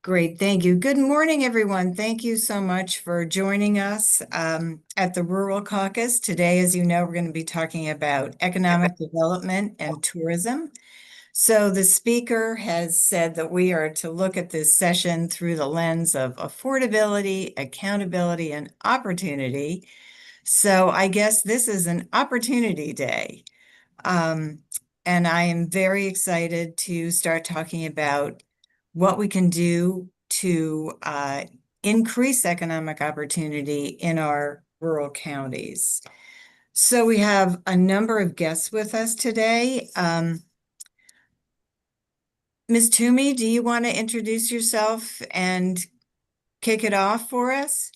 Great, thank you. Good morning, everyone. Thank you so much for joining us at the Rural Caucus. Today, as you know, we're going to be talking about economic development and tourism. So the speaker has said that we are to look at this session through the lens of affordability, accountability, and opportunity. So I guess this is an opportunity day. Um, and I am very excited to start talking about what we can do to increase economic opportunity in our rural counties. So we have a number of guests with us today. Ms. Toomey, do you want to introduce yourself and kick it off for us?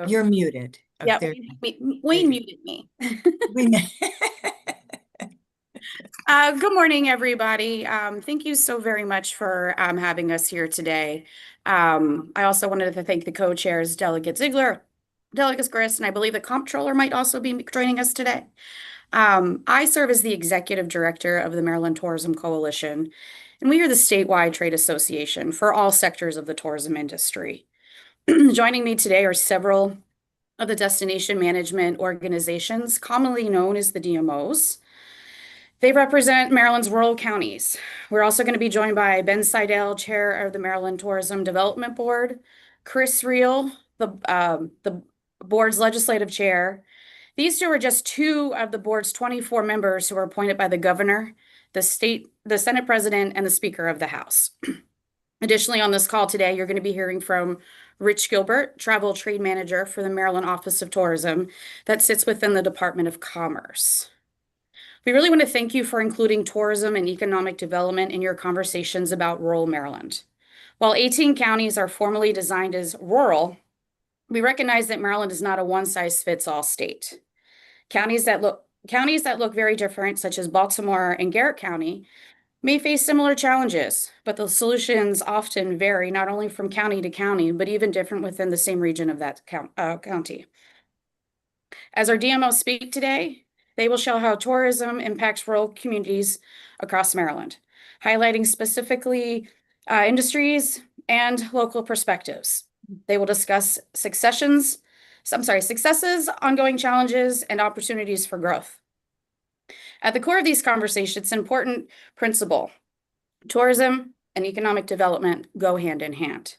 You're muted. Oh, Yeah, there. Wayne muted me. We Good morning, everybody. Thank you so very much for having us here today. I also wanted to thank the co-chairs, Delegate Ziegler, Delegate Grist, and I believe the comptroller might also be joining us today. I serve as the executive director of the Maryland Tourism Coalition, and we are the statewide trade association for all sectors of the tourism industry. Joining me today are several of the destination management organizations, commonly known as the DMOs. They represent Maryland's rural counties. We're also going to be joined by Ben Seidel, Chair of the Maryland Tourism Development Board, Chris Reel, the board's legislative chair. These two are just two of the board's 24 members who are appointed by the governor, the Senate president, and the Speaker of the House. Additionally, on this call today, you're going to be hearing from Rich Gilbert, Travel Trade Manager for the Maryland Office of Tourism that sits within the Department of Commerce. We really want to thank you for including tourism and economic development in your conversations about rural Maryland. While 18 counties are formally designed as rural, we recognize that Maryland is not a one-size-fits-all state. Counties that look very different, such as Baltimore and Garrett County, may face similar challenges, but the solutions often vary not only from county to county, but even different within the same region of that county. As our DMOs speak today, they will show how tourism impacts rural communities across Maryland, highlighting specifically industries and local perspectives. They will discuss successes, ongoing challenges, and opportunities for growth. At the core of these conversations, an important principle: tourism and economic development go hand in hand.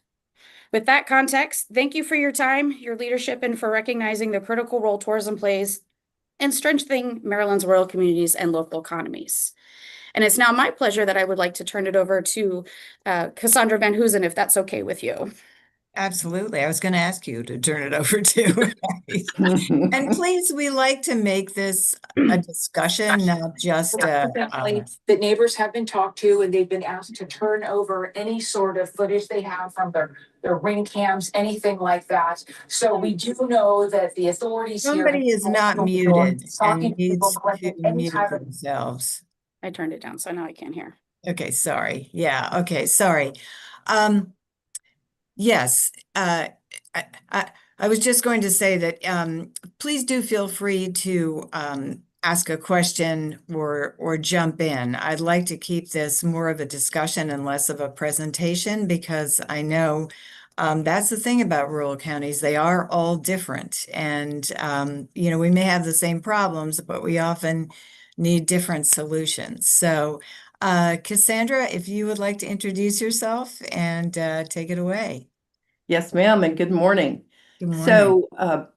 With that context, thank you for your time, your leadership, and for recognizing the critical role tourism plays in strengthening Maryland's rural communities and local economies. And it's now my pleasure that I would like to turn it over to Cassandra Van Hoosen, if that's okay with you. Absolutely. I was going to ask you to turn it over to. And please, we like to make this a discussion, not just the neighbors have been talked to, and they've been asked to turn over any sort of footage they have from their ring cams, anything like that. So we do know that the authorities somebody here is not muted and needs to mute of themselves. I turned it down, so now I can't hear. Okay, sorry. Yeah, okay, sorry. Yes, I was just going to say that please do feel free to ask a question or jump in. I'd like to keep this more of a discussion and less of a presentation, because I know that's the thing about rural counties. They are all different, and you know, we may have the same problems, but we often need different solutions. So Cassandra, if you would like to introduce yourself and take it away. Yes, ma'am, and good morning. Good morning. So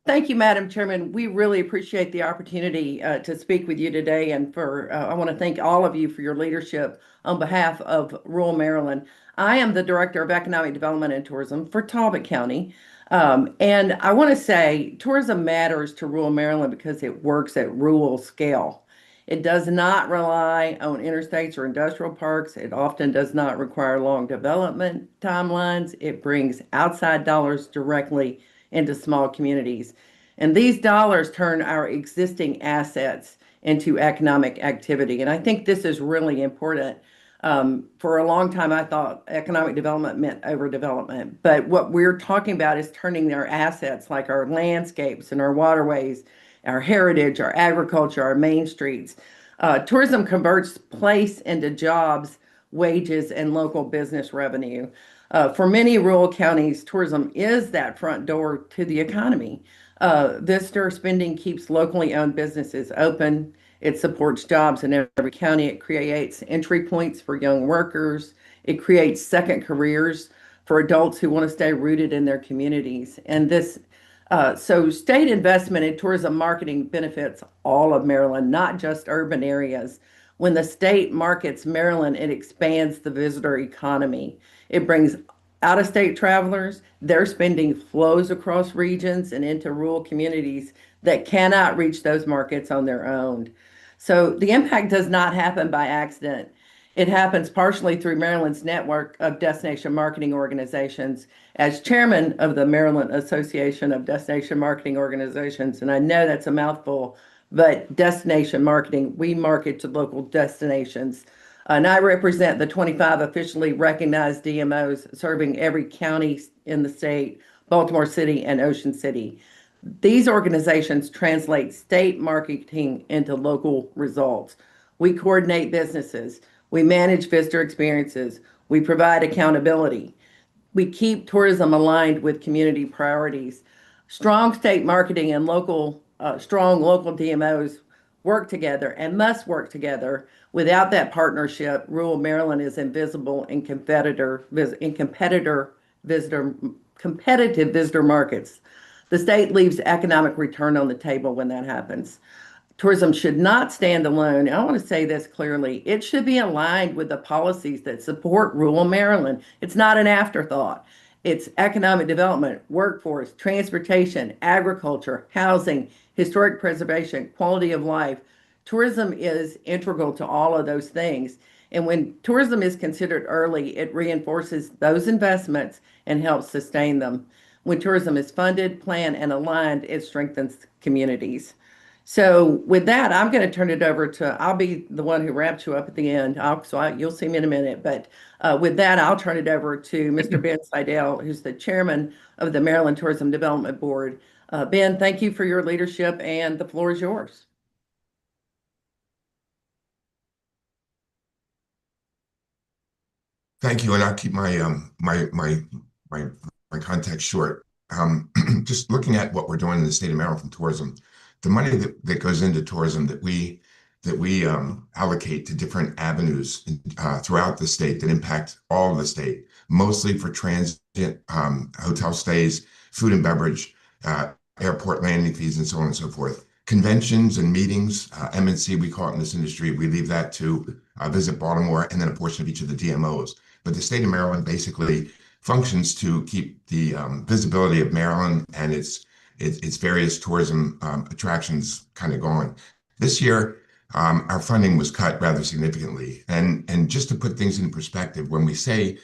thank you, Madam Chairman. We really appreciate the opportunity to speak with you today, and I want to thank all of you for your leadership on behalf of rural Maryland. I am the Director of Economic Development and Tourism for Talbot County. And I want to say tourism matters to rural Maryland because it works at rural scale. It does not rely on interstates or industrial parks. It often does not require long development timelines. It brings outside dollars directly into small communities. And these dollars turn our existing assets into economic activity. And I think this is really important. For a long time, I thought economic development meant overdevelopment. But what we're talking about is turning our assets, like our landscapes and our waterways, our heritage, our agriculture, our main streets, Tourism converts place into jobs, wages, and local business revenue. For many rural counties, tourism is that front door to the economy. Visitor spending keeps locally owned businesses open. It supports jobs in every county. It creates entry points for young workers. It creates second careers for adults who want to stay rooted in their communities. So state investment in tourism marketing benefits all of Maryland, not just urban areas. When the state markets Maryland, it expands the visitor economy. It brings out-of-state travelers. Their spending flows across regions and into rural communities that cannot reach those markets on their own. So the impact does not happen by accident. It happens partially through Maryland's network of destination marketing organizations. As chairman of the Maryland Association of Destination Marketing Organizations, and I know that's a mouthful, but destination marketing, we market to local destinations. And I represent the 25 officially recognized DMOs serving every county in the state, Baltimore City and Ocean City. These organizations translate state marketing into local results. We coordinate businesses. We manage visitor experiences. We provide accountability. We keep tourism aligned with community priorities. Strong state marketing and strong local DMOs work together and must work together. Without that partnership, rural Maryland is invisible in competitive visitor markets. The state leaves economic return on the table when that happens. Tourism should not stand alone. I want to say this clearly. It should be aligned with the policies that support rural Maryland. It's not an afterthought. It's economic development, workforce, transportation, agriculture, housing, historic preservation, quality of life. Tourism is integral to all of those things. And when tourism is considered early, it reinforces those investments and helps sustain them. When tourism is funded, planned, and aligned, it strengthens communities. So with that, I'm going to turn it over to, I'll be the one who wraps you up at the end. You'll see me in a minute. But with that, I'll turn it over to Mr. Ben Seidel, who's the chairman of the Maryland Tourism Development Board. Ben, thank you for your leadership, and the floor is yours. Thank you, and I'll keep my context short. Just looking at what we're doing in the state of Maryland from tourism, the money that goes into tourism that we allocate to different avenues throughout the state that impact all of the state, mostly for transient hotel stays, food and beverage, airport landing fees, and so on and so forth. Conventions and meetings, M&C, we call it in this industry, we leave that to Visit Baltimore and then a portion of each of the DMOs. But the state of Maryland basically functions to keep the visibility of Maryland and its various tourism attractions kind of going. This year, our funding was cut rather significantly. And just to put things in perspective, when we say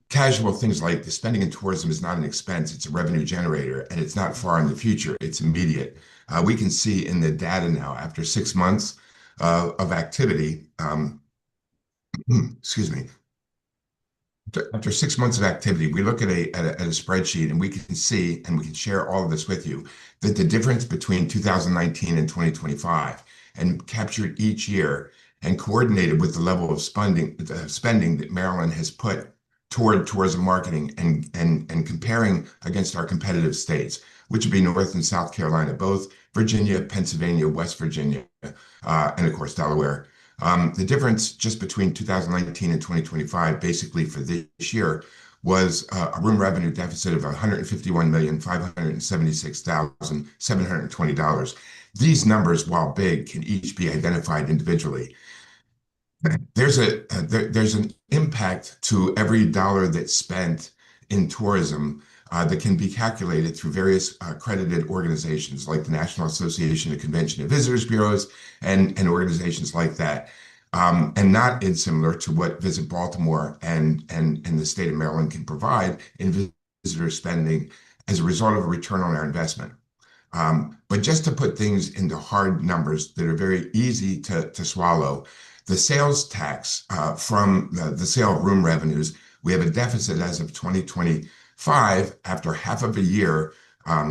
casual things like the spending in tourism is not an expense, it's a revenue generator, and it's not far in the future, it's immediate. We can see in the data now, after 6 months of activity, excuse me, after 6 months of activity, we look at a spreadsheet and we can see, and we can share all of this with you, that the difference between 2019 and 2025 and captured each year and coordinated with the level of spending that Maryland has put toward tourism marketing and comparing against our competitive states, which would be North and South Carolina, both Virginia, Pennsylvania, West Virginia, and of course, Delaware. The difference just between 2019 and 2025, basically for this year, was a room revenue deficit of $151,576,720. These numbers, while big, can each be identified individually. There's an impact to every dollar that's spent in tourism that can be calculated through various accredited organizations like the National Association of Convention and Visitors Bureaus and organizations like that, and not dissimilar to what Visit Baltimore and the state of Maryland can provide in visitor spending as a result of a return on our investment. But just to put things into hard numbers that are very easy to swallow, the sales tax from the sale of room revenues, we have a deficit as of 2025 after half of a year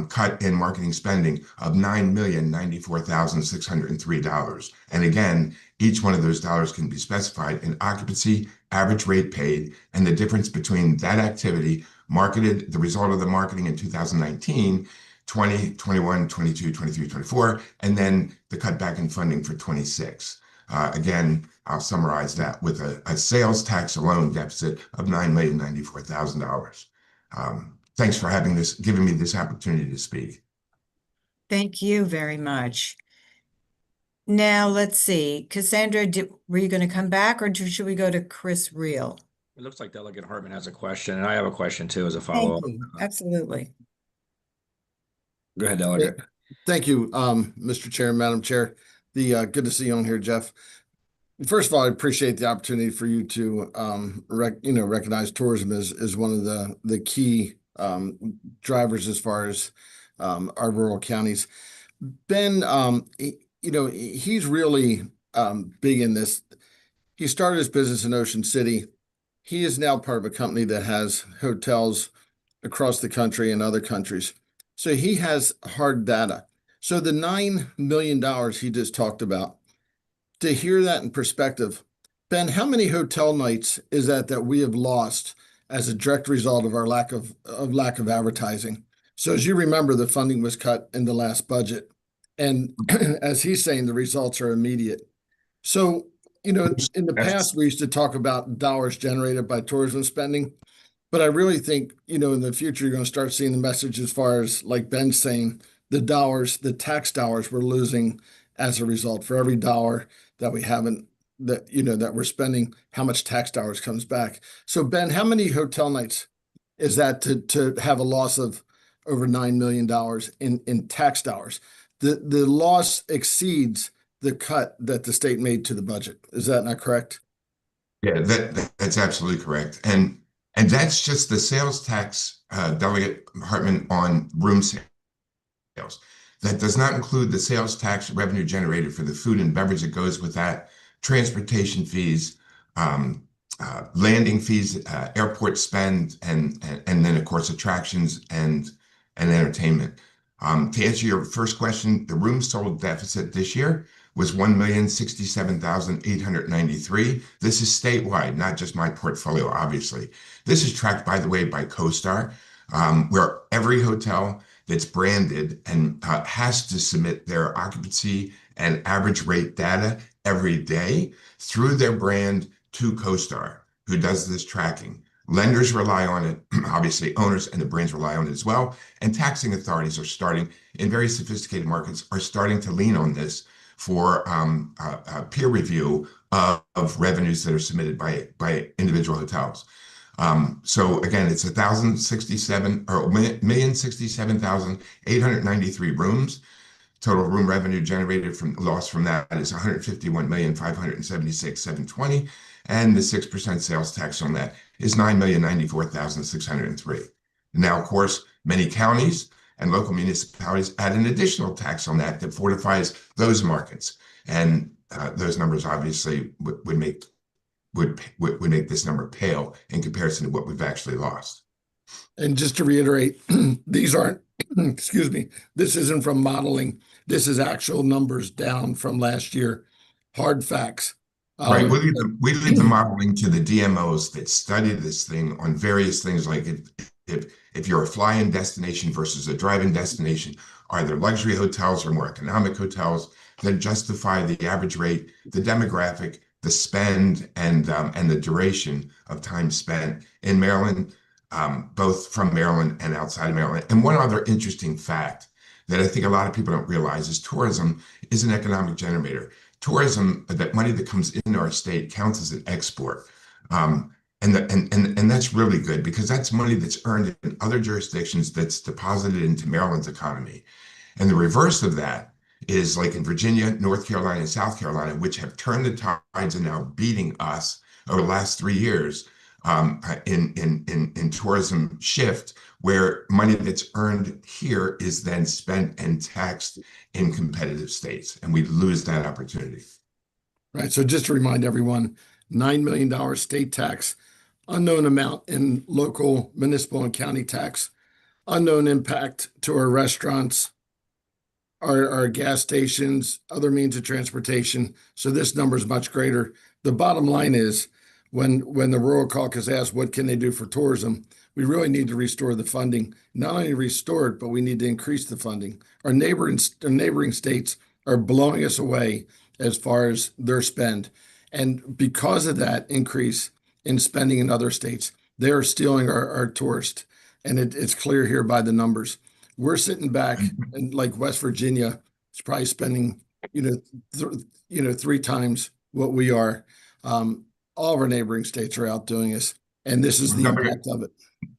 cut in marketing spending of $9,094,603. And again, each one of those dollars can be specified in occupancy, average rate paid, and the difference between that activity marketed, the result of the marketing in 2019, 20, 21, 22, 23, 24, and then the cutback in funding for 26. Again, I'll summarize that with a sales tax alone deficit of $9,094,000. Thanks for giving me this opportunity to speak. Thank you very much. Now, let's see. Cassandra, were you going to come back, or should we go to Chris Reel? It looks like Delegate Hartman has a question, and I have a question too as a Thank follow-up. you. Absolutely. Go ahead, Delegate. Thank you, Mr. Chair, Madam Chair. Good to see you on here, Jeff. First of all, I appreciate the opportunity for you to recognize tourism as one of the key drivers as far as our rural counties. Ben, he's really big in this. He started his business in Ocean City. He is now part of a company that has hotels across the country and other countries. So he has hard data. So the $9 million he just talked about, to hear that in perspective, Ben, how many hotel nights is that we have lost as a direct result of our lack of advertising? So as you remember, the funding was cut in the last budget. And as he's saying, the results are immediate. So, in the past, we used to talk about dollars generated by tourism spending. But I really think, in the future, you're going to start seeing the message as far as, like Ben's saying, the tax dollars we're losing as a result. For every dollar that we haven't, that we're spending, how much tax dollars comes back. So Ben, how many hotel nights is that to have a loss of over $9 million in tax dollars? The loss exceeds the cut that the state made to the budget. Is that not correct? Yeah, that's absolutely correct. And that's just the sales tax, Delegate Hartman, on room sales. That does not include the sales tax revenue generated for the food and beverage that goes with that, transportation fees, landing fees, airport spend, and then of course attractions and entertainment. To answer your first question, the room sold deficit this year was $1,067,893. This is statewide, not just my portfolio, obviously. This is tracked, by the way, by CoStar, where every hotel that's branded and has to submit their occupancy and average rate data every day through their brand to CoStar, who does this tracking. Lenders rely on it, obviously owners and the brands rely on it as well. And taxing authorities are starting, in very sophisticated markets, are starting to lean on this for peer review of revenues that are submitted by individual hotels. So again, it's 1,067,893 rooms. Total room revenue generated from loss from that is 151,576,720, and the 6% sales tax on that is 9,094,603. Now, of course, many counties and local municipalities add an additional tax on that fortifies those markets, and those numbers obviously would make this number pale in comparison to what we've actually lost. And just to reiterate, these aren't, excuse me, this isn't from modeling. This is actual numbers down from last year, hard facts. Right. We leave the modeling to the DMOs that study this thing on various things, like if you're a fly-in destination versus a drive-in destination, are there luxury hotels or more economic hotels that justify the average rate, the demographic, the spend, and the duration of time spent in Maryland, both from Maryland and outside of Maryland. And one other interesting fact that I think a lot of people don't realize is tourism is an economic generator. Tourism, that money that comes into our state, counts as an export. And that's really good, because that's money that's earned in other jurisdictions that's deposited into Maryland's economy. And the reverse of that is, like in Virginia, North Carolina, and South Carolina, which have turned the tides and now beating us over the last 3 years in tourism shift, where money that's earned here is then spent and taxed in competitive states, and we lose that opportunity. Right. So just to remind everyone, $9 million state tax, unknown amount in local, municipal, and county tax. unknown impact to our restaurants, our gas stations, other means of transportation. So this number is much greater. The bottom line is when the Rural Caucus asks what can they do for tourism, we really need to restore the funding. Not only restore it, but we need to increase the funding. Our neighboring states are blowing us away as far as their spend. And because of that increase in spending in other states, they are stealing our tourists. And it's clear here by the numbers. We're sitting back and like West Virginia is probably spending, three times what we are. All of our neighboring states are outdoing us, and this is the impact of it.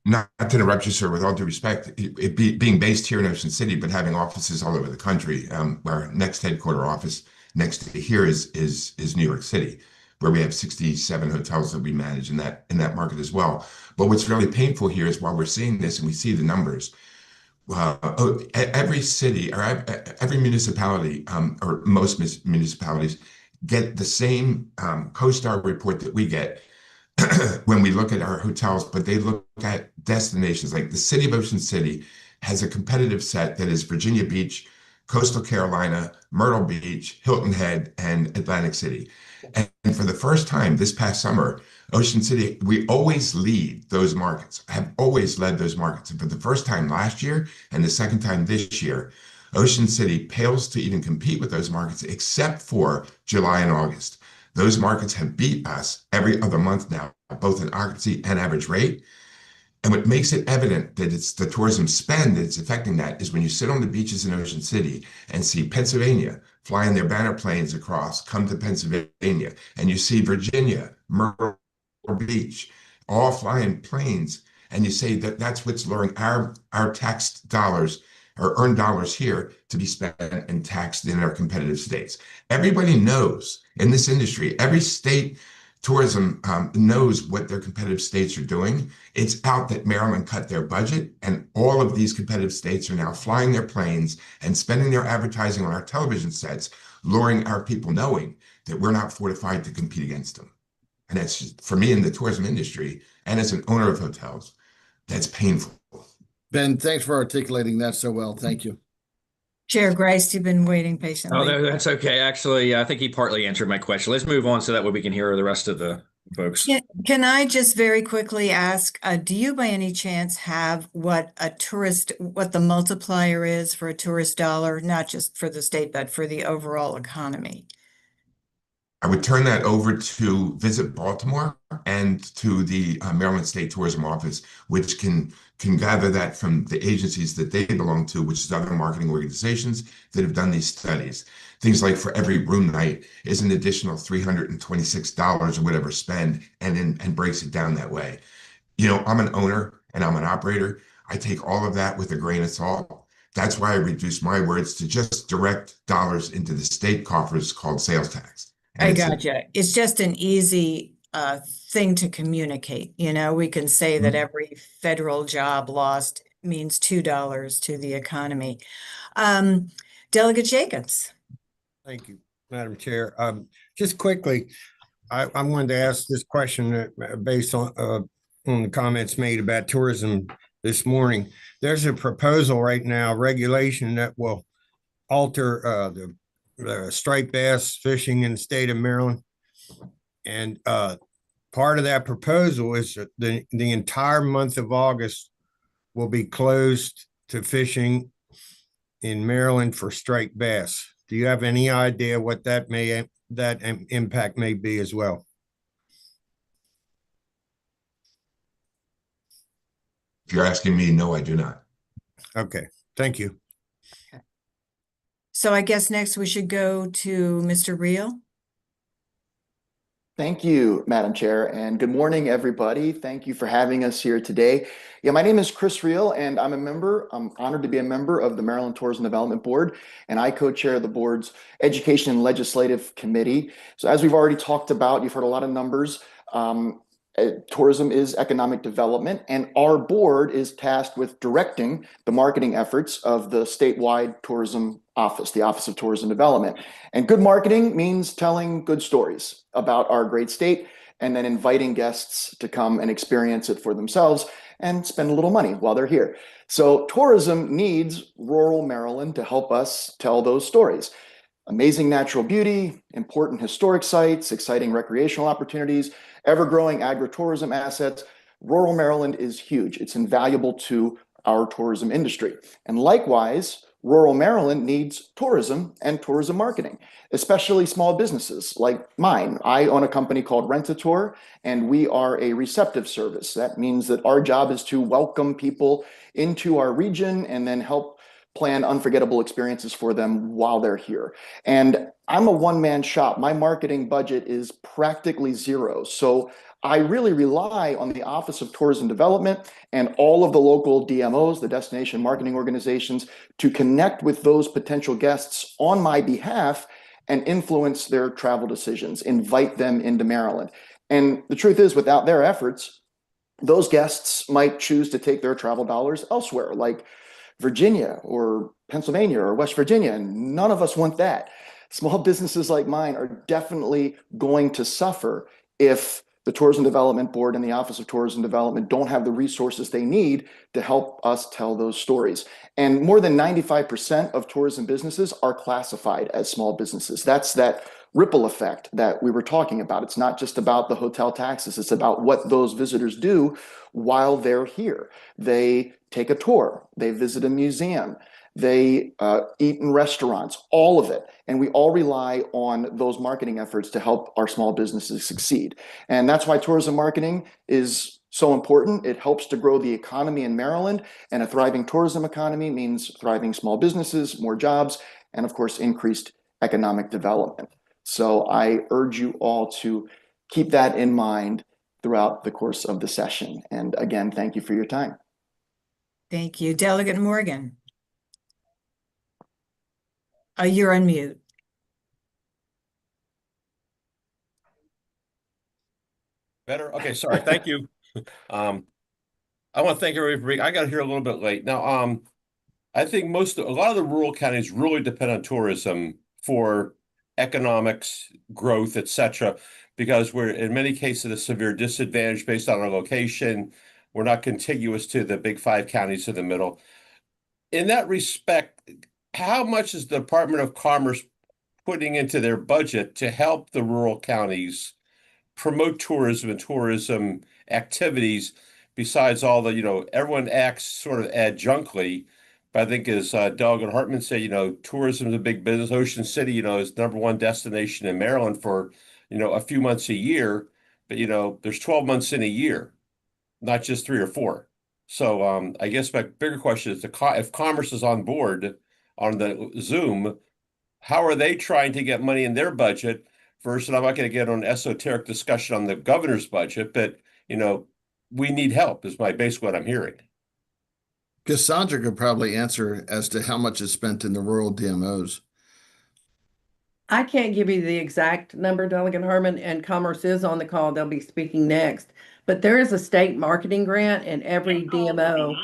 Not to interrupt you, sir, with all due respect, being based here in Ocean City, but having offices all over the country, our next headquarter office next to here is New York City, where we have 67 hotels that we manage in that market as well. But what's really painful here is while we're seeing this and we see the numbers, every city or every municipality, or most municipalities, get the same CoStar report that we get when we look at our hotels, but they look at destinations like the city of Ocean City has a competitive set that is Virginia Beach, Coastal Carolina, Myrtle Beach, Hilton Head, and Atlantic City. And for the first time this past summer, Ocean City, we always lead those markets, have always led those markets. And for the first time last year and the second time this year, Ocean City pales to even compete with those markets except for July and August. Those markets have beat us every other month now, both in occupancy and average rate. And what makes it evident that it's the tourism spend that's affecting that is when you sit on the beaches in Ocean City and see Pennsylvania flying their banner planes across, come to Pennsylvania, and you see Virginia, Myrtle Beach, all flying planes, and you say that that's what's luring our taxed dollars or earned dollars here to be spent and taxed in our competitive states. Everybody knows in this industry, every state tourism knows what their competitive states are doing. It's out that Maryland cut their budget, and all of these competitive states are now flying their planes and spending their advertising on our television sets, luring our people knowing that we're not fortified to compete against them. And that's just, for me in the tourism industry and as an owner of hotels, that's painful. Ben, thanks for articulating that so well. Thank you. Chair Grice, you've been waiting patiently. Oh, that's okay. Actually, I think he partly answered my question. Let's move on so that way we can hear the rest of the folks. Can I just very quickly ask, do you by any chance have what the multiplier is for a tourist dollar, not just for the state, but for the overall economy? I would turn that over to Visit Baltimore and to the Maryland State Tourism Office, which can gather that from the agencies that they belong to, which is other marketing organizations that have done these studies. Things like for every room night is an additional $326 or whatever spend, and breaks it down that way. You know, I'm an owner and I'm an operator. I take all of that with a grain of salt. That's why I reduce my words to just direct dollars into the state coffers called sales tax. I gotcha. It's just an easy thing to communicate. You know, we can say that every federal job lost means $2 to the economy. Delegate Jacobs. Thank you, Madam Chair. Just quickly, I wanted to ask this question based on the comments made about tourism this morning. There's a proposal right now, regulation that will alter the striped bass fishing in the state of Maryland. And part of that proposal is that the entire month of August will be closed to fishing in Maryland for striped bass. Do you have any idea what that impact may be as well? If you're asking me, no, I do not. Okay, thank you. Okay. So I guess next we should go to Mr. Reel. Thank you, Madam Chair, and good morning, everybody. Thank you for having us here today. Yeah, my name is Chris Reel, and I'm honored to be a member of the Maryland Tourism Development Board, and I co-chair the board's Education and Legislative Committee. So as we've already talked about, you've heard a lot of numbers. Tourism is economic development, and our board is tasked with directing the marketing efforts of the statewide tourism office, the Office of Tourism Development. And good marketing means telling good stories about our great state and then inviting guests to come and experience it for themselves. and spend a little money while they're here. So tourism needs rural Maryland to help us tell those stories. Amazing natural beauty, important historic sites, exciting recreational opportunities, ever-growing agritourism assets. Rural Maryland is huge. It's invaluable to our tourism industry. And likewise, rural Maryland needs tourism and tourism marketing, especially small businesses like mine. I own a company called Rent-A-Tour, and we are a receptive service. That means that our job is to welcome people into our region and then help plan unforgettable experiences for them while they're here. And I'm a one-man shop. My marketing budget is practically zero. So I really rely on the Office of Tourism Development and all of the local DMOs, the destination marketing organizations, to connect with those potential guests on my behalf and influence their travel decisions, invite them into Maryland. And the truth is, without their efforts, those guests might choose to take their travel dollars elsewhere, like Virginia or Pennsylvania or West Virginia, and none of us want that. Small businesses like mine are definitely going to suffer if the Tourism Development Board and the Office of Tourism Development don't have the resources they need to help us tell those stories. And more than 95% of tourism businesses are classified as small businesses. That's that ripple effect that we were talking about. It's not just about the hotel taxes, it's about what those visitors do while they're here. They take a tour, they visit a museum, they eat in restaurants, all of it. And we all rely on those marketing efforts to help our small businesses succeed. And that's why tourism marketing is so important. It helps to grow the economy in Maryland, and a thriving tourism economy means thriving small businesses, more jobs, and of course, increased economic development. So I urge you all to keep that in mind throughout the course of the session. And again, thank you for your time. Thank you. Delegate Morgan. You're on mute. Better? Okay, sorry. Thank you. I want to thank everybody for being, I got here a little bit late. Now, I think a lot of the rural counties really depend on tourism for economics, growth, etc., because we're in many cases at a severe disadvantage based on our location. We're not contiguous to the big 5 counties in the middle. In that respect, how much is the Department of Commerce putting into their budget to help the rural counties promote tourism and tourism activities besides all the, everyone acts sort of adjunctly, but I think as Delegate Hartman said, tourism is a big business. Ocean City, is #1 destination in Maryland for, a few months a year, but, there's 12 months in a year, not just 3 or 4. So I guess my bigger question is if Commerce is on board on the Zoom, how are they trying to get money in their budget versus, and I'm not going to get on an esoteric discussion on the governor's budget, but, we need help is basically what I'm hearing. Cassandra could probably answer as to how much is spent in the rural DMOs. I can't give you the exact number, Delegate Harmon, and Commerce is on the call. They'll be speaking next. But there is a state marketing grant, and every DMO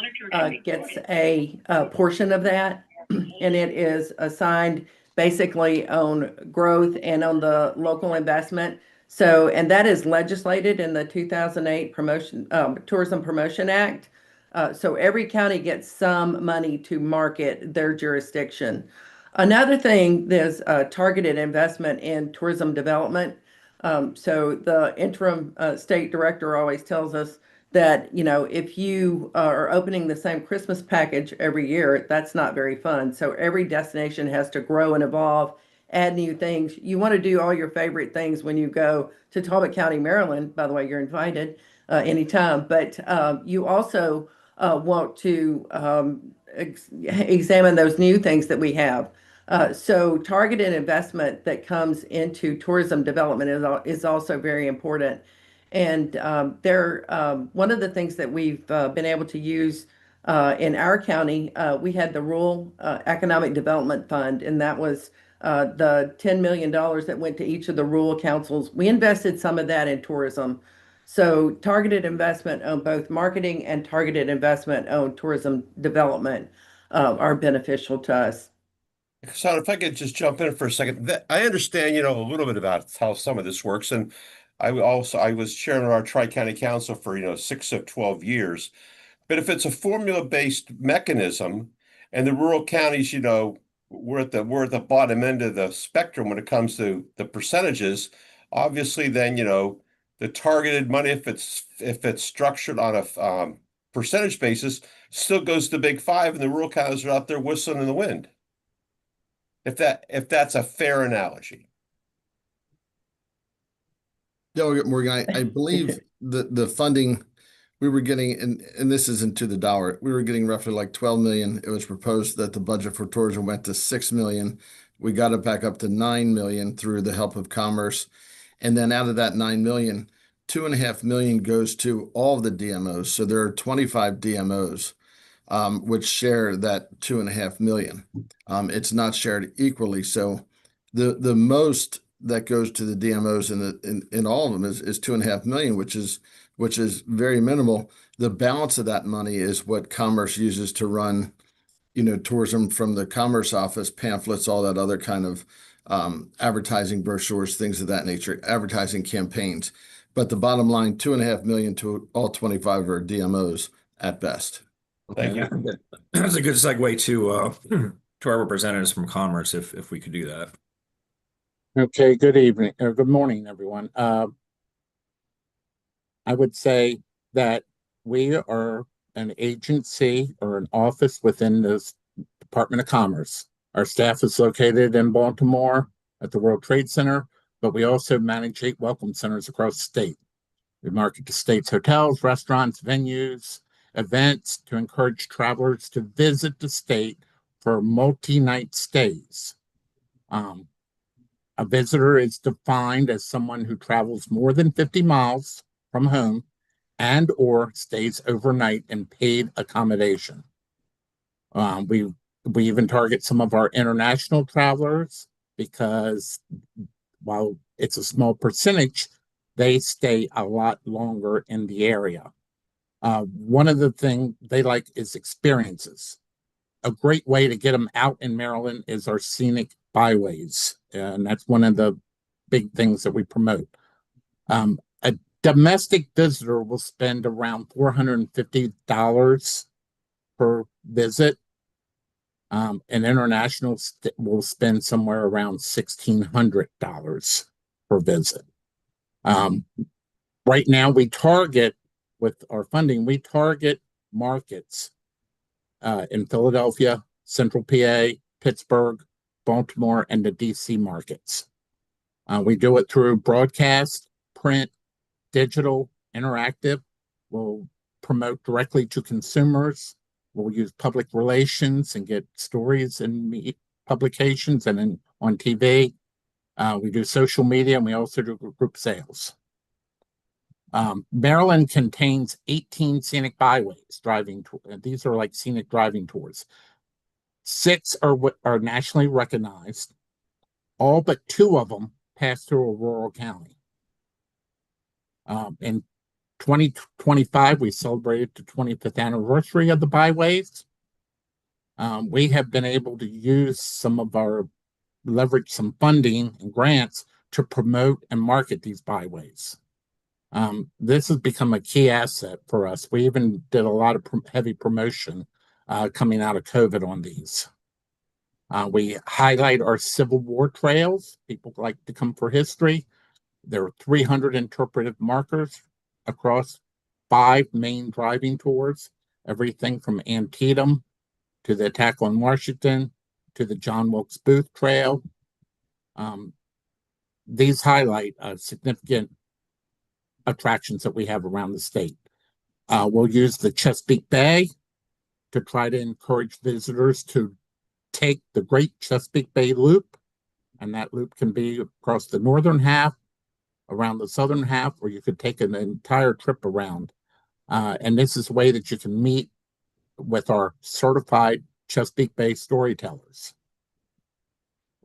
gets a portion of that. And it is assigned basically on growth and on the local investment. So, and that is legislated in the 2008 Tourism Promotion Act. So every county gets some money to market their jurisdiction. Another thing, there's a targeted investment in tourism development. So the interim state director always tells us that, if you are opening the same Christmas package every year, that's not very fun. So every destination has to grow and evolve, add new things. You want to do all your favorite things when you go to Talbot County, Maryland. By the way, you're invited anytime. But you also want to examine those new things that we have. So targeted investment that comes into tourism development is also very important. And one of the things that we've been able to use in our county, we had the Rural Economic Development Fund, and that was the $10 million that went to each of the rural councils. We invested some of that in tourism. So targeted investment on both marketing and targeted investment on tourism development are beneficial to us. So if I could just jump in for a second, I understand, a little bit about how some of this works. And I was chairman of our Tri-County Council for, 6 of 12 years. But if it's a formula-based mechanism and the rural counties, we're at the bottom end of the spectrum when it comes to the percentages, obviously then, the targeted money, if it's structured on a percentage basis, still goes to the big five, and the rural counties are out there whistling in the wind. If that's a fair analogy. Delegate Morgan, I believe the funding we were getting, and this isn't to the dollar, we were getting roughly like 12 million. It was proposed that the budget for tourism went to 6 million. We got it back up to 9 million through the help of Commerce. And then out of that 9 million, 2.5 million goes to all of the DMOs. So there are 25 DMOs which share that 2.5 million. It's not shared equally. So the most that goes to the DMOs in all of them is 2.5 million, which is very minimal. The balance of that money is what Commerce uses to run, tourism from the Commerce office, pamphlets, all that other kind of advertising brochures, things of that nature, advertising campaigns. But the bottom line, 2.5 million to all 25 are DMOs at best. Thank you. That's a good segue to our representatives from Commerce, if we could do that. Okay, good evening, or good morning, everyone. I would say that we are an agency or an office within the Department of Commerce. Our staff is located in Baltimore at the World Trade Center, but we also manage 8 welcome centers across the state. We market the state's hotels, restaurants, venues, events to encourage travelers to visit the state for multi-night stays. A visitor is defined as someone who travels more than 50 miles from home and or stays overnight in paid accommodation. We even target some of our international travelers because while it's a small percentage, they stay a lot longer in the area. One of the things they like is experiences. A great way to get them out in Maryland is our scenic byways, and that's one of the big things that we promote. A domestic visitor will spend around $450 per visit. An international will spend somewhere around $1,600 per visit. Right now, we target, with our funding, we target markets in Philadelphia, Central PA, Pittsburgh, Baltimore, and the DC markets. We do it through broadcast, print, digital, interactive. We'll promote directly to consumers. We'll use public relations and get stories in publications and on TV. We do social media, and we also do group sales. Maryland contains 18 scenic byways driving. These are like scenic driving tours. 6 are nationally recognized. All but 2 of them pass through a rural county. In 2025, we celebrated the 25th anniversary of the byways. We have been able to leverage some funding and grants to promote and market these byways. This has become a key asset for us. We even did a lot of heavy promotion coming out of COVID on these. We highlight our Civil War trails. People like to come for history. There are 300 interpretive markers across 5 main driving tours, everything from Antietam to the attack on Washington to the John Wilkes Booth Trail. These highlight significant attractions that we have around the state. We'll use the Chesapeake Bay to try to encourage visitors to take the Great Chesapeake Bay Loop, and that loop can be across the northern half, around the southern half, or you could take an entire trip around. And this is a way that you can meet with our certified Chesapeake Bay storytellers.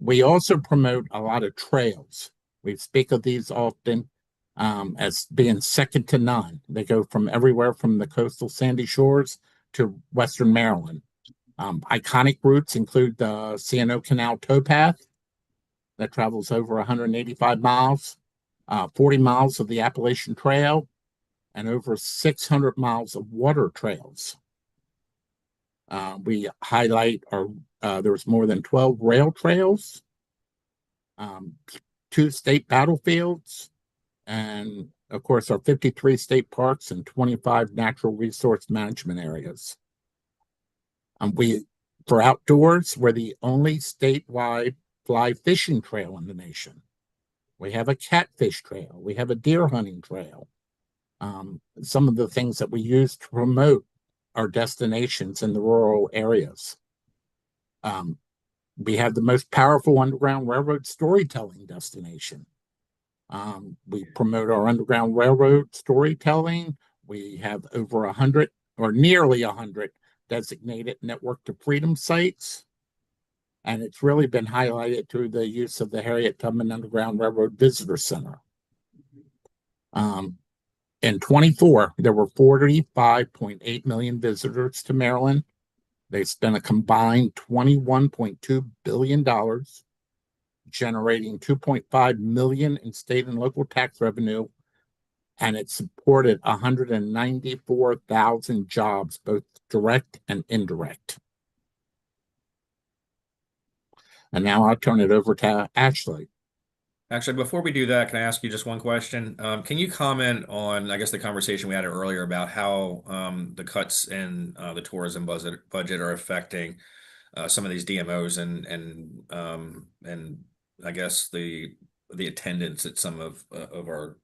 We also promote a lot of trails. We speak of these often as being second to none. They go from everywhere from the coastal sandy shores to Western Maryland. Iconic routes include the C&O Canal towpath that travels over 185 miles, 40 miles of the Appalachian Trail, and over 600 miles of water trails. We highlight there was more than 12 rail trails, 2 state battlefields, and of course our 53 state parks and 25 natural resource management areas. For outdoors, we're the only statewide fly fishing trail in the nation. We have a catfish trail. We have a deer hunting trail. Some of the things that we use to promote our destinations in the rural areas. We have the most powerful Underground Railroad storytelling destination. We promote our Underground Railroad storytelling. We have over 100 or nearly 100 designated Network to Freedom sites. And it's really been highlighted through the use of the Harriet Tubman Underground Railroad Visitor Center. In 24, there were 45.8 million visitors to Maryland. They spent a combined $21.2 billion, generating $2.5 million in state and local tax revenue, and it supported 194,000 jobs, both direct and indirect. And now I'll turn it over to Ashley. Actually, before we do that, can I ask you just one question? Can you comment on, I guess, the conversation we had earlier about how the cuts in the tourism budget are affecting some of these DMOs and I guess the attendance at some of our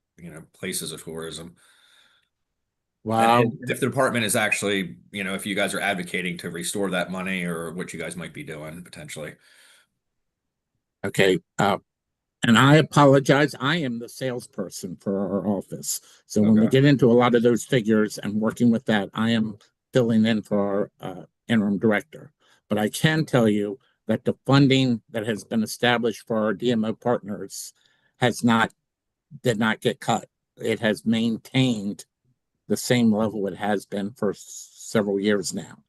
places of tourism? Wow. And if the department is actually, if you guys are advocating to restore that money or what you guys might be doing potentially. Okay. And I apologize. I am the salesperson for our office. So when we get into a lot of those figures and working with that, I am filling in for our interim director. But I can tell you that the funding that has been established for our DMO partners did not get cut. It has maintained the same level it has been for several years now.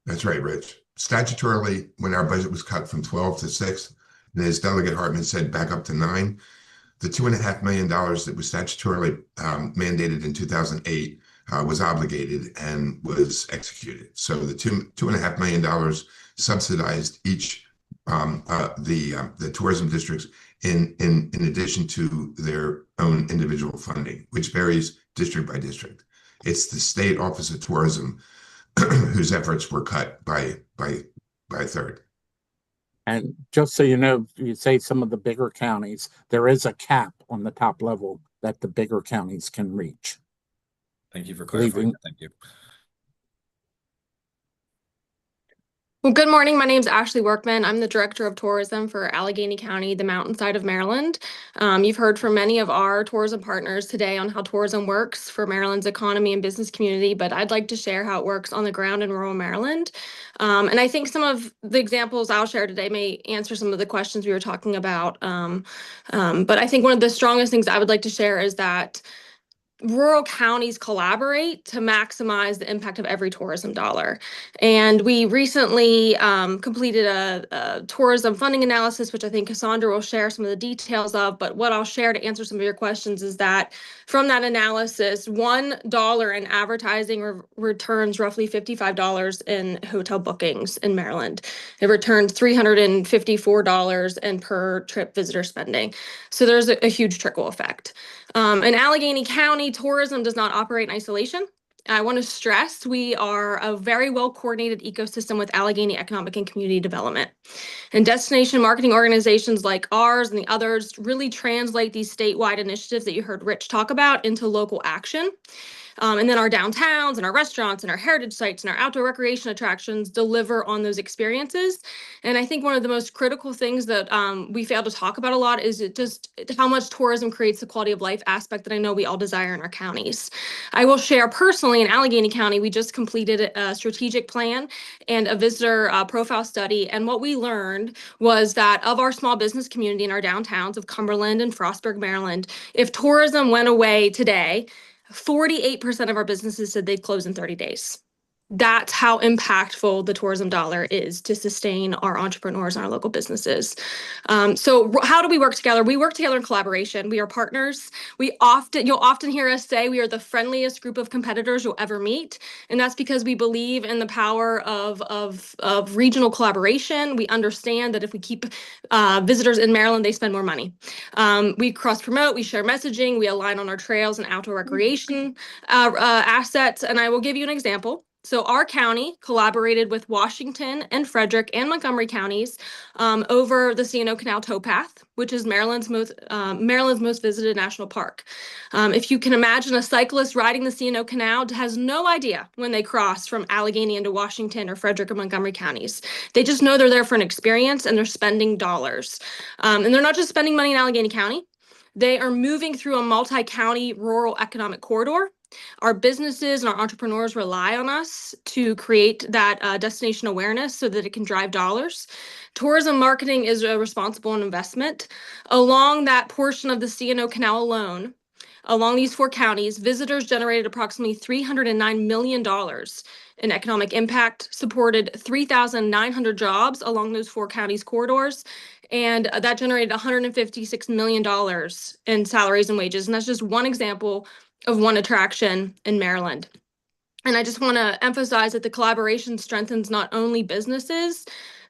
That's right, Rich. Statutorily, when our budget was cut from 12 to 6, and as Delegate Hartman said, back up to 9, the $2.5 million that was statutorily mandated in 2008 was obligated and was executed. So the $2.5 million subsidized each the tourism districts in addition to their own individual funding, which varies district by district. It's the State Office of Tourism whose efforts were cut by a third. And just so you know, you say some of the bigger counties, there is a cap on the top level that the bigger counties can reach. Thank you for clarifying. Thank you. Well, good morning. My name is Ashley Workman. I'm the Director of Tourism for Allegheny County, the mountainside of Maryland. You've heard from many of our tourism partners today on how tourism works for Maryland's economy and business community, but I'd like to share how it works on the ground in rural Maryland. And I think some of the examples I'll share today may answer some of the questions we were talking about. But I think one of the strongest things I would like to share is that rural counties collaborate to maximize the impact of every tourism dollar. And we recently completed a tourism funding analysis, which I think Cassandra will share some of the details of. But what I'll share to answer some of your questions is that from that analysis, $1 in advertising returns roughly $55 in hotel bookings in Maryland. It returns $354 in per trip visitor spending. So there's a huge trickle effect. In Allegheny County, tourism does not operate in isolation. I want to stress we are a very well coordinated ecosystem with Allegheny Economic and Community Development. And destination marketing organizations like ours and the others really translate these statewide initiatives that you heard Rich talk about into local action. And then our downtowns and our restaurants and our heritage sites and our outdoor recreation attractions deliver on those experiences. And I think one of the most critical things that we fail to talk about a lot is just how much tourism creates the quality of life aspect that I know we all desire in our counties. I will share personally in Allegheny County, we just completed a strategic plan and a visitor profile study. And what we learned was that of our small business community in our downtowns of Cumberland and Frostburg, Maryland, if tourism went away today, 48% of our businesses said they'd close in 30 days. That's how impactful the tourism dollar is to sustain our entrepreneurs and our local businesses. So how do we work together? We work together in collaboration. We are partners. You'll often hear us say we are the friendliest group of competitors you'll ever meet. And that's because we believe in the power of regional collaboration. We understand that if we keep visitors in Maryland, they spend more money. We cross promote, we share messaging, we align on our trails and outdoor recreation assets. And I will give you an example. So our county collaborated with Washington and Frederick and Montgomery counties over the C&O Canal towpath, which is Maryland's most visited national park. If you can imagine a cyclist riding the C&O Canal has no idea when they cross from Allegheny into Washington or Frederick or Montgomery counties. They just know they're there for an experience and they're spending dollars. And they're not just spending money in Allegheny County. They are moving through a multi-county rural economic corridor. Our businesses and our entrepreneurs rely on us to create that destination awareness so that it can drive dollars. Tourism marketing is a responsible investment. Along that portion of the C&O Canal alone, along these 4 counties, visitors generated approximately $309 million in economic impact, supported 3,900 jobs along those 4 counties corridors, and that generated $156 million in salaries and wages. And that's just one example of one attraction in Maryland. And I just want to emphasize that the collaboration strengthens not only businesses,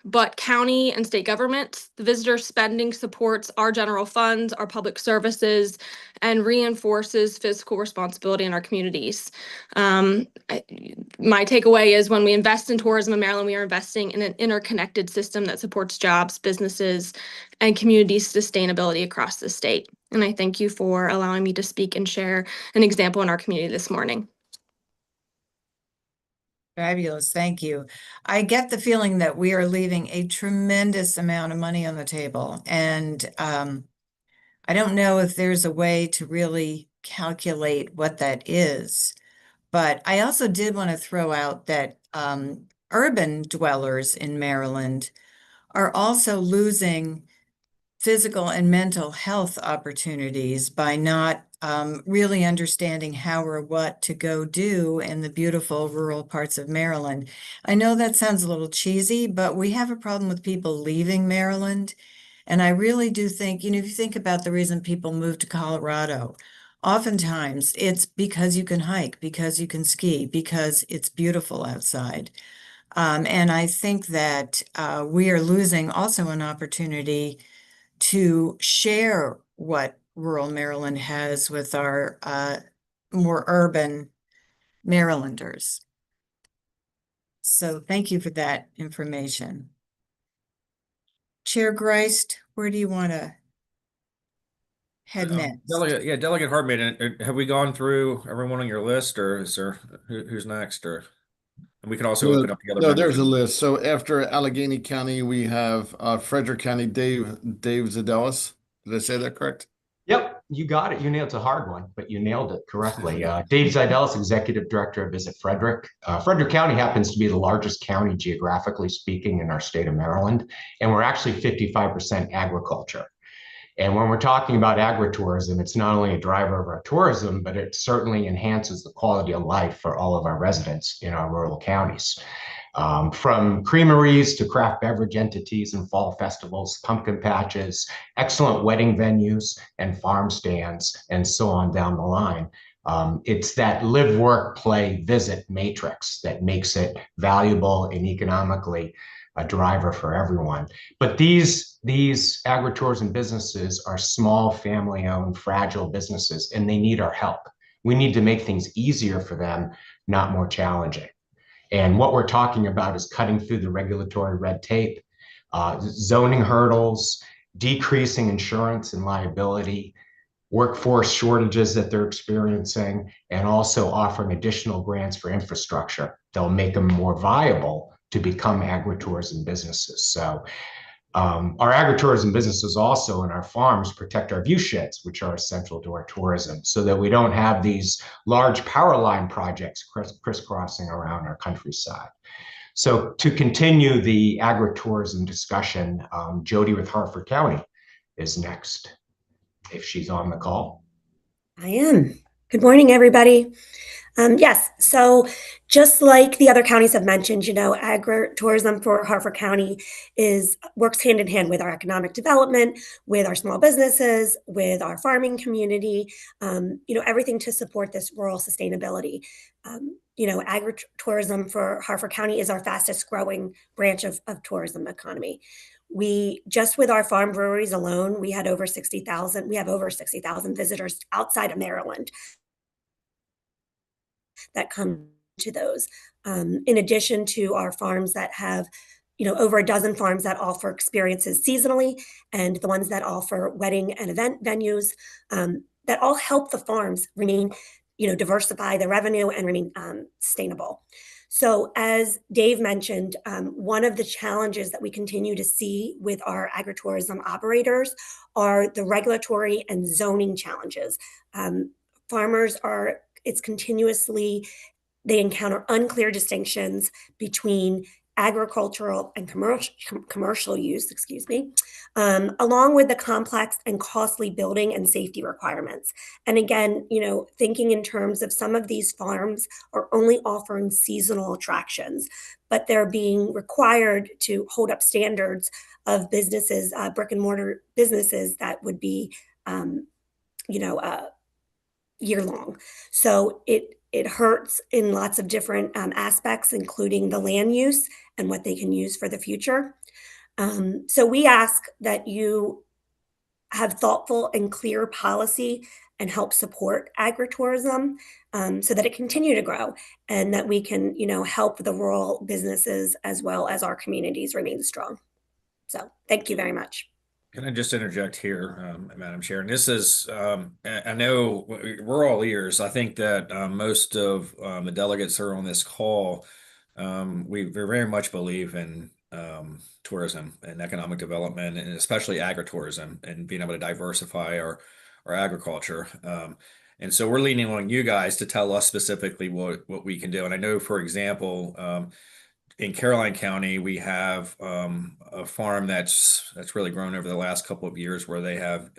but county and state governments. The visitor spending supports our general funds, our public services, and reinforces fiscal responsibility in our communities. My takeaway is when we invest in tourism in Maryland, we are investing in an interconnected system that supports jobs, businesses, and community sustainability across the state. And I thank you for allowing me to speak and share an example in our community this morning. Fabulous, thank you. I get the feeling that we are leaving a tremendous amount of money on the table. And I don't know if there's a way to really calculate what that is. But I also did want to throw out that urban dwellers in Maryland are also losing physical and mental health opportunities by not really understanding how or what to go do in the beautiful rural parts of Maryland. I know that sounds a little cheesy, but we have a problem with people leaving Maryland. And I really do think, if you think about the reason people move to Colorado, oftentimes it's because you can hike, because you can ski, because it's beautiful outside. And I think that we are losing also an opportunity to share what rural Maryland has with our more urban Marylanders. So thank you for that information. Chair Greist, where do you want to head next? Delegate Hartman, have we gone through everyone on your list, or is there who's next? Or and we can also open up the other. No, there's a list. So after Allegheny County, we have Frederick County, Dave Zadelis. Did I say that correct? Yep, you got it. You nailed. It's a hard one, but you nailed it correctly. Dave Zidelis, Executive Director of Visit Frederick. Frederick County happens to be the largest county geographically speaking in our state of Maryland, and we're actually 55% agriculture. And when we're talking about agritourism, it's not only a driver of our tourism, but it certainly enhances the quality of life for all of our residents in our rural counties. From creameries to craft beverage entities and fall festivals, pumpkin patches, excellent wedding venues and farm stands, and so on down the line. It's that live, work, play, visit matrix that makes it valuable and economically a driver for everyone. But these agritourism businesses are small, family-owned, fragile businesses, and they need our help. We need to make things easier for them, not more challenging. And what we're talking about is cutting through the regulatory red tape, zoning hurdles, decreasing insurance and liability, workforce shortages that they're experiencing, and also offering additional grants for infrastructure. They'll make them more viable to become agritourism businesses. So our agritourism businesses also in our farms protect our view sheds, which are essential to our tourism, so that we don't have these large power line projects crisscrossing around our countryside. So to continue the agritourism discussion, Jody with Harford County is next, if she's on the call. I am. Good morning, everybody. Yes, so just like the other counties have mentioned, agritourism for Harford County works hand in hand with our economic development, with our small businesses, with our farming community, everything to support this rural sustainability. Agritourism for Harford County is our fastest growing branch of tourism economy. We just with our farm breweries alone, we have over 60,000 visitors outside of Maryland that come to those. In addition to our farms that have, over a dozen farms that offer experiences seasonally, and the ones that offer wedding and event venues, that all help the farms remain, diversify their revenue and remain sustainable. So as Dave mentioned, one of the challenges that we continue to see with our agritourism operators are the regulatory and zoning challenges. Farmers they encounter unclear distinctions between agricultural and commercial use, along with the complex and costly building and safety requirements. And again, thinking in terms of some of these farms are only offering seasonal attractions, but they're being required to hold up standards of businesses, brick and mortar businesses that would be, year long. So it hurts in lots of different aspects, including the land use and what they can use for the future. So we ask that you have thoughtful and clear policy and help support agritourism so that it continue to grow and that we can, help the rural businesses as well as our communities remain strong. So thank you very much. Can I just interject here, Madam Chair? And this is, I know we're all ears. I think that most of the delegates that are on this call, we very much believe in tourism and economic development, and especially agritourism and being able to diversify our agriculture. And so we're leaning on you guys to tell us specifically what we can do. And I know, for example, in Caroline County, we have a farm that's really grown over the last couple of years, where they have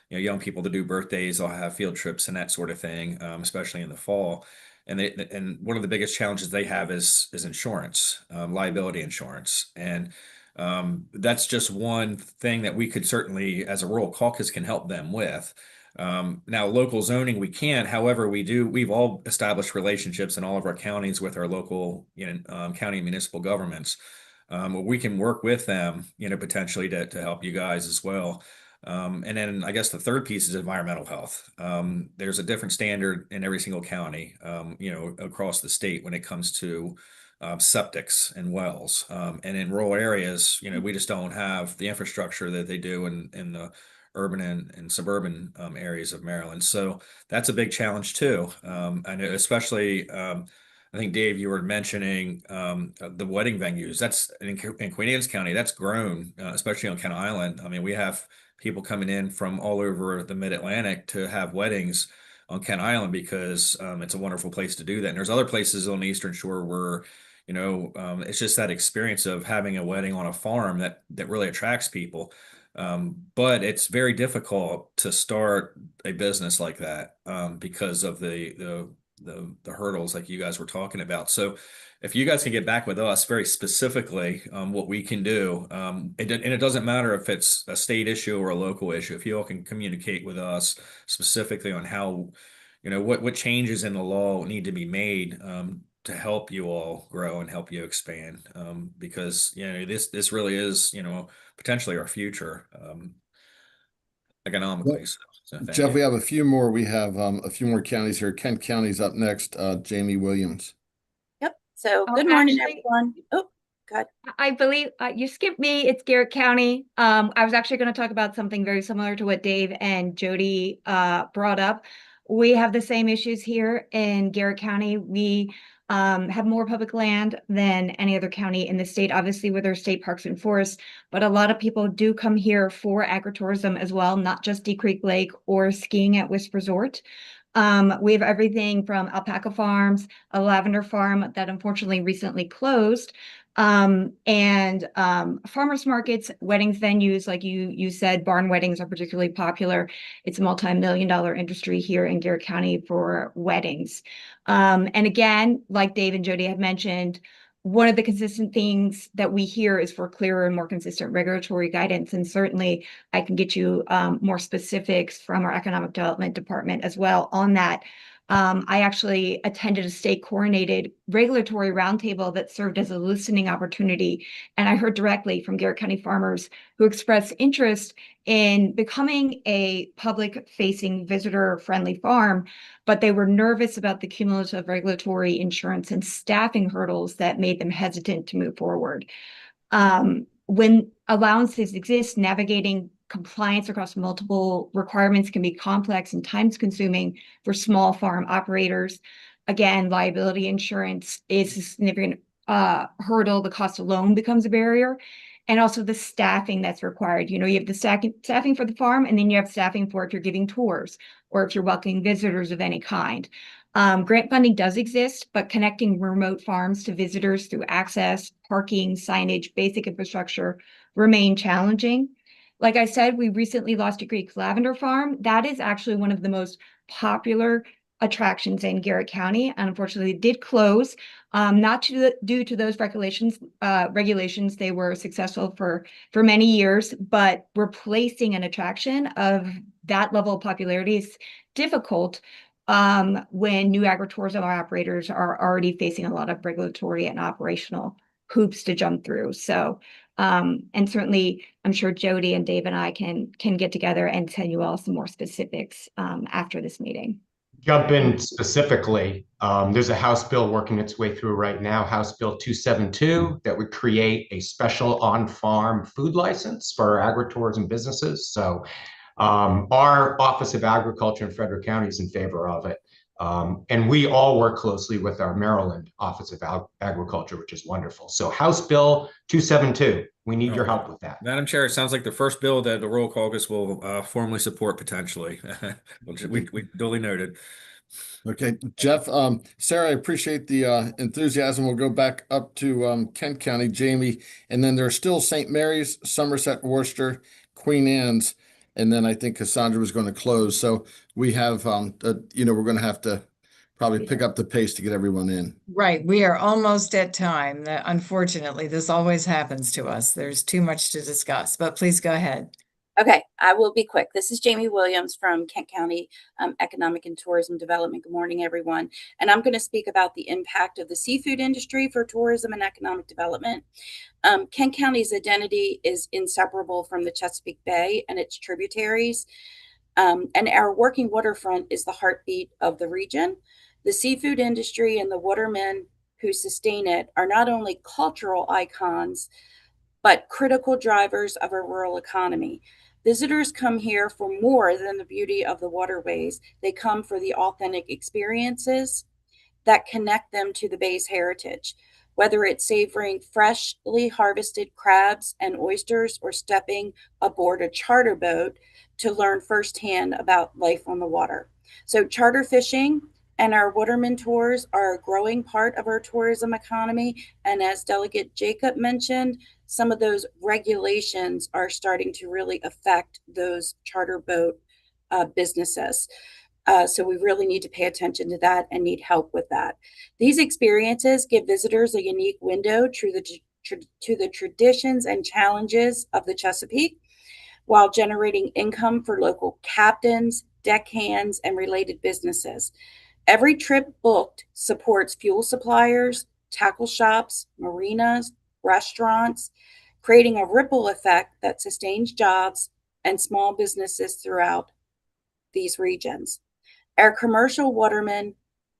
young people to do birthdays. They'll have field trips and that sort of thing, especially in the fall. And one of the biggest challenges they have is insurance, liability insurance, and that's just one thing that we could certainly, as a rural caucus, can help them with. Now, local zoning, we can't. However, we've all established relationships in all of our counties with our local, county and municipal governments. We can work with them, potentially to help you guys as well. And then I guess the third piece is environmental health. There's a different standard in every single county, across the state when it comes to septics and wells. And in rural areas, we just don't have the infrastructure that they do in the urban and suburban areas of Maryland. So that's a big challenge too. I know, especially, I think, Dave, you were mentioning the wedding venues. That's in Queen Anne's County, that's grown, especially on Kent Island. I mean, we have people coming in from all over the Mid-Atlantic to have weddings on Kent Island because it's a wonderful place to do that. And there's other places on the Eastern Shore where, it's just that experience of having a wedding on a farm that really attracts people. But it's very difficult to start a business like that because of the hurdles like you guys were talking about. So if you guys can get back with us very specifically what we can do, and it doesn't matter if it's a state issue or a local issue, if you all can communicate with us specifically on how, what changes in the law need to be made to help you all grow and help you expand, because this really is potentially our future economically. So Jeff, you. we have a few more. We have a few more counties here. Kent County's up next. Jamie Williams. Yep. So Oh, good morning, actually- everyone. Oh, God. I believe you skipped me. It's Garrett County. I was actually going to talk about something very similar to what Dave and Jody brought up. We have the same issues here in Garrett County. We have more public land than any other county in the state, obviously with our state parks and forests, but a lot of people do come here for agritourism as well, not just Deep Creek Lake or skiing at Wisp Resort. We have everything from alpaca farms, a lavender farm that unfortunately recently closed, Farmers markets, weddings venues, like you said, barn weddings are particularly popular. It's a multi-million-dollar industry here in Garrett County for weddings. And again, like Dave and Jody have mentioned, one of the consistent things that we hear is for clearer and more consistent regulatory guidance. And certainly I can get you more specifics from our economic development department as well on that. I actually attended a state coordinated regulatory roundtable that served as a listening opportunity. And I heard directly from Garrett County farmers who expressed interest in becoming a public facing visitor friendly farm, but they were nervous about the cumulative regulatory, insurance, and staffing hurdles that made them hesitant to move forward. When allowances exist, navigating compliance across multiple requirements can be complex and time consuming for small farm operators. Again, liability insurance is a significant hurdle. The cost alone becomes a barrier. And also the staffing that's required. You have the staffing for the farm, and then you have staffing for if you're giving tours or if you're welcoming visitors of any kind. Grant funding does exist, but connecting remote farms to visitors through access, parking, signage, basic infrastructure remain challenging. Like I said, we recently lost a Greek lavender farm. That is actually one of the most popular attractions in Garrett County, and unfortunately it did close, not due to those regulations. They were successful for many years, but replacing an attraction of that level of popularity is difficult when new agritourism operators are already facing a lot of regulatory and operational hoops to jump through. So, and certainly I'm sure Jody and Dave and I can get together and tell you all some more specifics after this meeting. Jump in specifically. There's a House bill working its way through right now, House Bill 272, that would create a special on-farm food license for agritourism businesses. So our Office of Agriculture in Frederick County is in favor of it. And we all work closely with our Maryland Office of Agriculture, which is wonderful. So House Bill 272, we need your help with that. Madam Chair, it sounds like the first bill that the Rural Caucus will formally support potentially. We duly noted. Okay, Jeff, Sarah, I appreciate the enthusiasm. We'll go back up to Kent County, Jamie, and then there's still St. Mary's, Somerset, Worcester, Queen Anne's, and then I think Cassandra was going to close. So we have, we're going to have to probably pick up the pace to get everyone in. Right. We are almost at time. Unfortunately, this always happens to us. There's too much to discuss, but please go ahead. Okay, I will be quick. This is Jamie Williams from Kent County Economic and Tourism Development. Good morning, everyone. And I'm going to speak about the impact of the seafood industry for tourism and economic development. Kent County's identity is inseparable from the Chesapeake Bay and its tributaries. And our working waterfront is the heartbeat of the region. The seafood industry and the watermen who sustain it are not only cultural icons, but critical drivers of our rural economy. Visitors come here for more than the beauty of the waterways. They come for the authentic experiences that connect them to the bay's heritage, whether it's savoring freshly harvested crabs and oysters or stepping aboard a charter boat to learn firsthand about life on the water. So charter fishing and our waterman tours are a growing part of our tourism economy. And as Delegate Jacob mentioned, some of those regulations are starting to really affect those charter boat businesses. So we really need to pay attention to that and need help with that. These experiences give visitors a unique window to the traditions and challenges of the Chesapeake, while generating income for local captains, deckhands, and related businesses. Every trip booked supports fuel suppliers, tackle shops, marinas, restaurants, creating a ripple effect that sustains jobs and small businesses throughout these regions. Our commercial watermen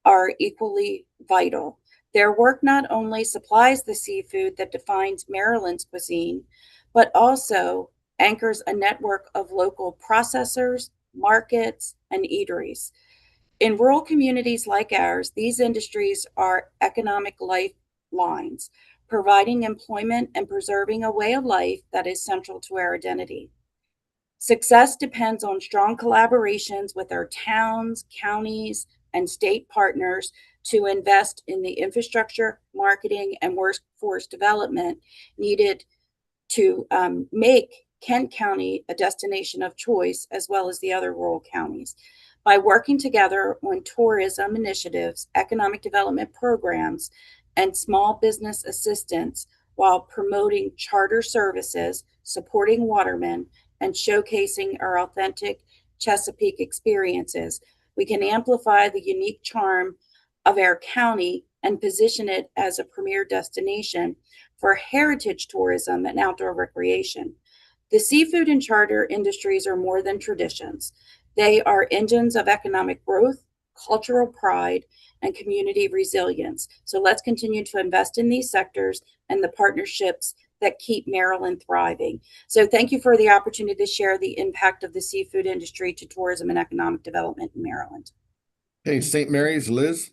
are equally vital. Their work not only supplies the seafood that defines Maryland's cuisine, but also anchors a network of local processors, markets, and eateries. In rural communities like ours, these industries are economic lifelines, providing employment and preserving a way of life that is central to our identity. Success depends on strong collaborations with our towns, counties, and state partners to invest in the infrastructure, marketing, and workforce development needed to make Kent County a destination of choice, as well as the other rural counties. By working together on tourism initiatives, economic development programs, and small business assistance, while promoting charter services, supporting watermen, and showcasing our authentic Chesapeake experiences, we can amplify the unique charm of our county and position it as a premier destination for heritage tourism and outdoor recreation. The seafood and charter industries are more than traditions. They are engines of economic growth, cultural pride, and community resilience. So let's continue to invest in these sectors and the partnerships that keep Maryland thriving. So thank you for the opportunity to share the impact of the seafood industry to tourism and economic development in Maryland. Hey, St. Mary's, Liz.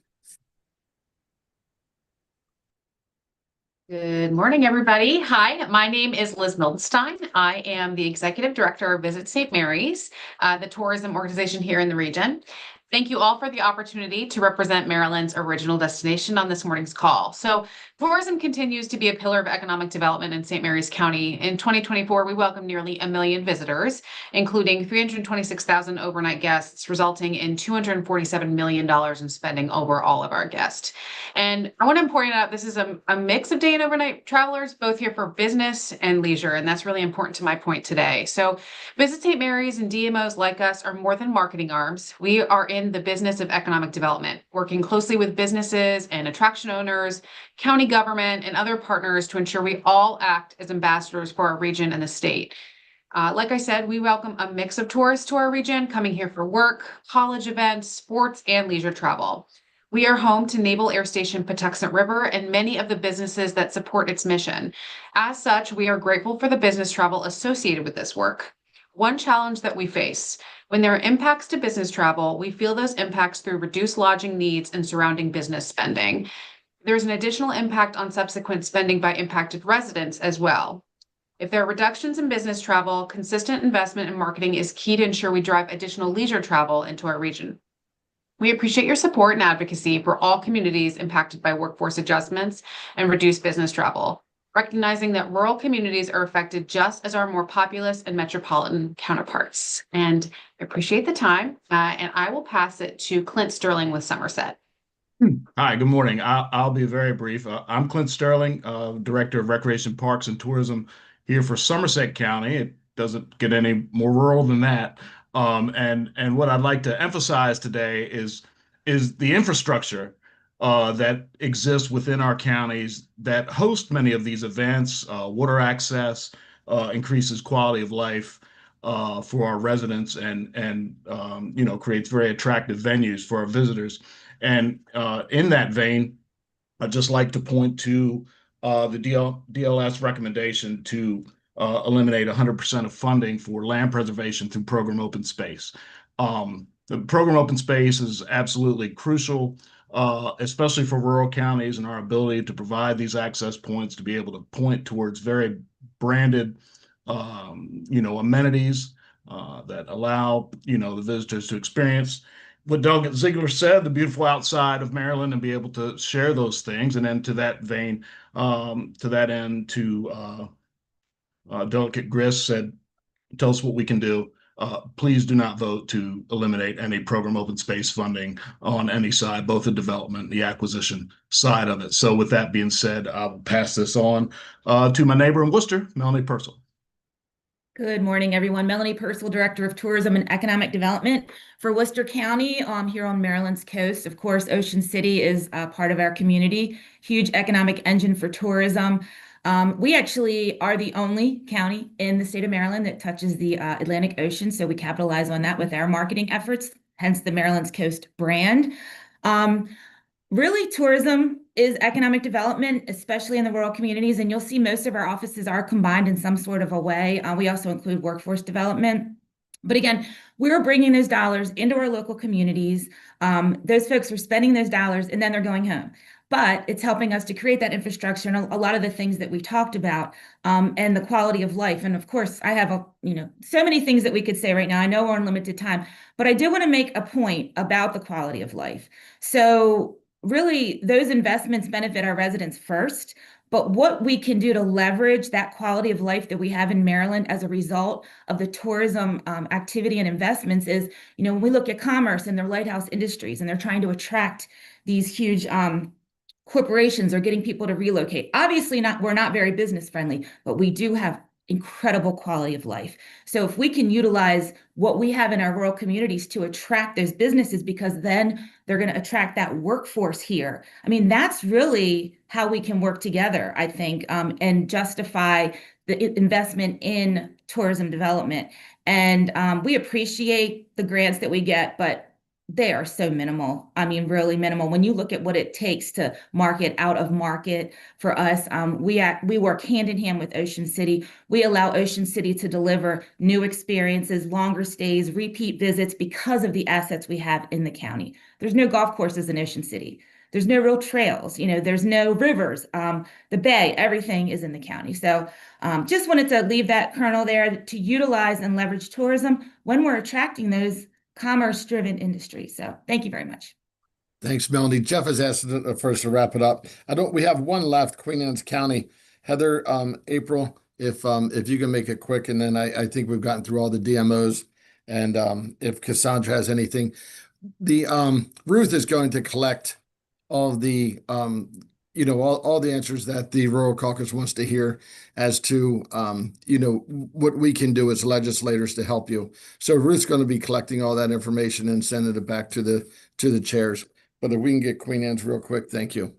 Good morning, everybody. Hi, my name is Liz Mildenstein. I am the Executive Director of Visit St. Mary's, the tourism organization here in the region. Thank you all for the opportunity to represent Maryland's original destination on this morning's call. So tourism continues to be a pillar of economic development in St. Mary's County. In 2024, we welcomed nearly 1 million visitors, including 326,000 overnight guests, resulting in $247 million in spending over all of our guests. And I want to point out this is a mix of day and overnight travelers, both here for business and leisure. And that's really important to my point today. So Visit St. Mary's and DMOs like us are more than marketing arms. We are in the business of economic development, working closely with businesses and attraction owners, county government, and other partners to ensure we all act as ambassadors for our region and the state. Like I said, we welcome a mix of tourists to our region coming here for work, college events, sports, and leisure travel. We are home to Naval Air Station Patuxent River and many of the businesses that support its mission. As such, we are grateful for the business travel associated with this work. One challenge that we face: when there are impacts to business travel, we feel those impacts through reduced lodging needs and surrounding business spending. There's an additional impact on subsequent spending by impacted residents as well. If there are reductions in business travel, consistent investment in marketing is key to ensure we drive additional leisure travel into our region. We appreciate your support and advocacy for all communities impacted by workforce adjustments and reduced business travel, recognizing that rural communities are affected just as our more populous and metropolitan counterparts. And I appreciate the time, and I will pass it to Clint Sterling with Somerset. Hi, good morning. I'll be very brief. I'm Clint Sterling, Director of Recreation, Parks, and Tourism here for Somerset County. It doesn't get any more rural than that. And what I'd like to emphasize today is the infrastructure that exists within our counties that host many of these events. Water access increases quality of life for our residents, and creates very attractive venues for our visitors. And in that vein, I'd just like to point to the DLS recommendation to eliminate 100% of funding for land preservation through program open space. The program open space is absolutely crucial, especially for rural counties and our ability to provide these access points to be able to point towards very branded, amenities that allow, the visitors to experience what Delegate Ziegler said, the beautiful outside of Maryland, and be able to share those things. And then to that vein, to that end, Delegate Grist said, tell us what we can do. Please do not vote to eliminate any program open space funding on any side, both the development and the acquisition side of it. So with that being said, I'll pass this on to my neighbor in Worcester, Melanie Purcell. Good morning, everyone. Melanie Purcell, Director of Tourism and Economic Development for Worcester County, here on Maryland's coast. Of course, Ocean City is part of our community, huge economic engine for tourism. We actually are the only county in the state of Maryland that touches the Atlantic Ocean, so we capitalize on that with our marketing efforts, hence the Maryland's Coast brand. Really, tourism is economic development, especially in the rural communities, and you'll see most of our offices are combined in some sort of a way. We also include workforce development. But again, we're bringing those dollars into our local communities. Those folks are spending those dollars and then they're going home. but it's helping us to create that infrastructure and a lot of the things that we talked about, and the quality of life. And of course, I have so many things that we could say right now. I know we're on limited time, but I do want to make a point about the quality of life. So really, those investments benefit our residents first. But what we can do to leverage that quality of life that we have in Maryland as a result of the tourism activity and investments is, when we look at commerce and their lighthouse industries, and they're trying to attract these huge corporations are getting people to relocate. Obviously we're not very business friendly, but we do have incredible quality of life. So if we can utilize what we have in our rural communities to attract those businesses, because then they're going to attract that workforce here. I mean, that's really how we can work together, I think, and justify the investment in tourism development. And we appreciate the grants that we get, but they are so minimal. I mean, really minimal. When you look at what it takes to market out of market for us, we work hand in hand with Ocean City. We allow Ocean City to deliver new experiences, longer stays, repeat visits because of the assets we have in the county. There's no golf courses in Ocean City. There's no real trails, there's no rivers, the bay, everything is in the county. So just wanted to leave that kernel there to utilize and leverage tourism when we're attracting those commerce-driven industries. So thank you very much. Thanks, Melanie. Jeff has asked first to wrap it up. We have one left, Queen Anne's County. Heather, April, if you can make it quick, and then I think we've gotten through all the DMOs, and if Cassandra has anything. Ruth is going to collect all the all the answers that the Rural Caucus wants to hear as to what we can do as legislators to help you. So Ruth's going to be collecting all that information and sending it back to the chairs. But if we can get Queen Anne's real quick, thank you.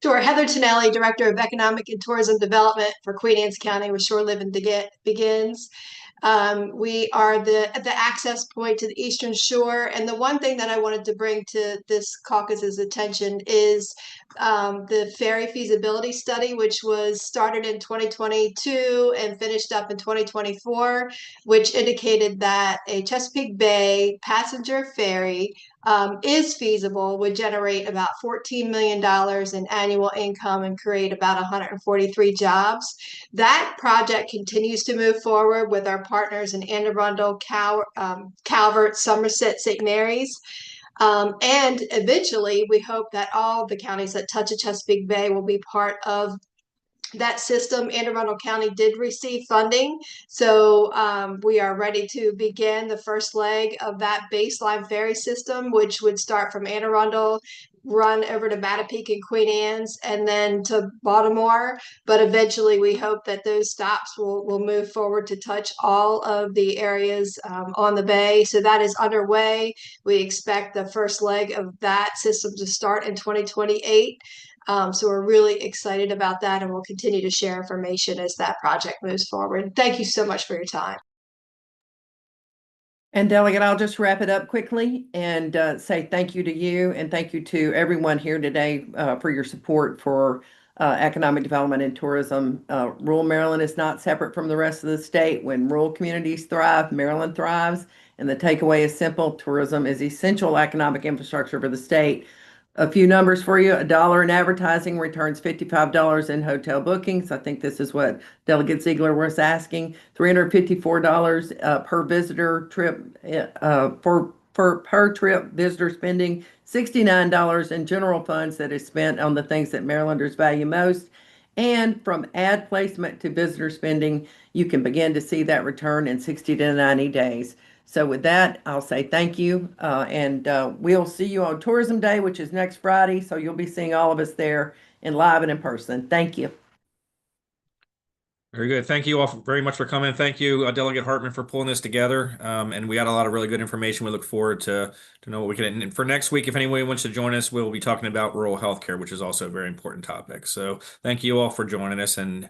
Sure. Heather Tonelli, Director of Economic and Tourism Development for Queen Anne's County, where Shore Living begins. We are the access point to the Eastern Shore. And the one thing that I wanted to bring to this caucus's attention is the ferry feasibility study, which was started in 2022 and finished up in 2024, which indicated that a Chesapeake Bay passenger ferry is feasible, would generate about $14 million in annual income and create about 143 jobs. That project continues to move forward with our partners in Anne Arundel, Calvert, Somerset, St. Mary's. And eventually, we hope that all the counties that touch the Chesapeake Bay will be part of that system. Anne Arundel County did receive funding, so we are ready to begin the first leg of that baseline ferry system, which would start from Anne Arundel, run over to Mattapique and Queen Anne's, and then to Baltimore. But eventually, we hope that those stops will move forward to touch all of the areas on the bay. So that is underway. We expect the first leg of that system to start in 2028. So we're really excited about that, and we'll continue to share information as that project moves forward. Thank you so much for your time. And Delegate, I'll just wrap it up quickly and say thank you to you and thank you to everyone here today for your support for economic development and tourism. Rural Maryland is not separate from the rest of the state. When rural communities thrive, Maryland thrives. And the takeaway is simple: tourism is essential economic infrastructure for the state. A few numbers for you. $1 in advertising returns $55 in hotel bookings. I think this is what Delegate Ziegler was asking. $354 per visitor trip per trip visitor spending. $69 in general funds that is spent on the things that Marylanders value most. And from ad placement to visitor spending, you can begin to see that return in 60 to 90 days. So with that, I'll say thank you, and we'll see you on Tourism Day, which is next Friday. So you'll be seeing all of us there in live and in person. Thank you. Very good. Thank you all very much for coming. Thank you, Delegate Hartman, for pulling this together. And we got a lot of really good information. We look forward to know what we can. And for next week, if anyone wants to join us, we'll be talking about rural healthcare, which is also a very important topic. So thank you all for joining us, and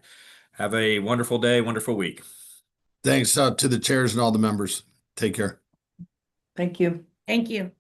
have a wonderful day, wonderful week. Thanks to the chairs and all the members. Take care. Thank you. Thank you.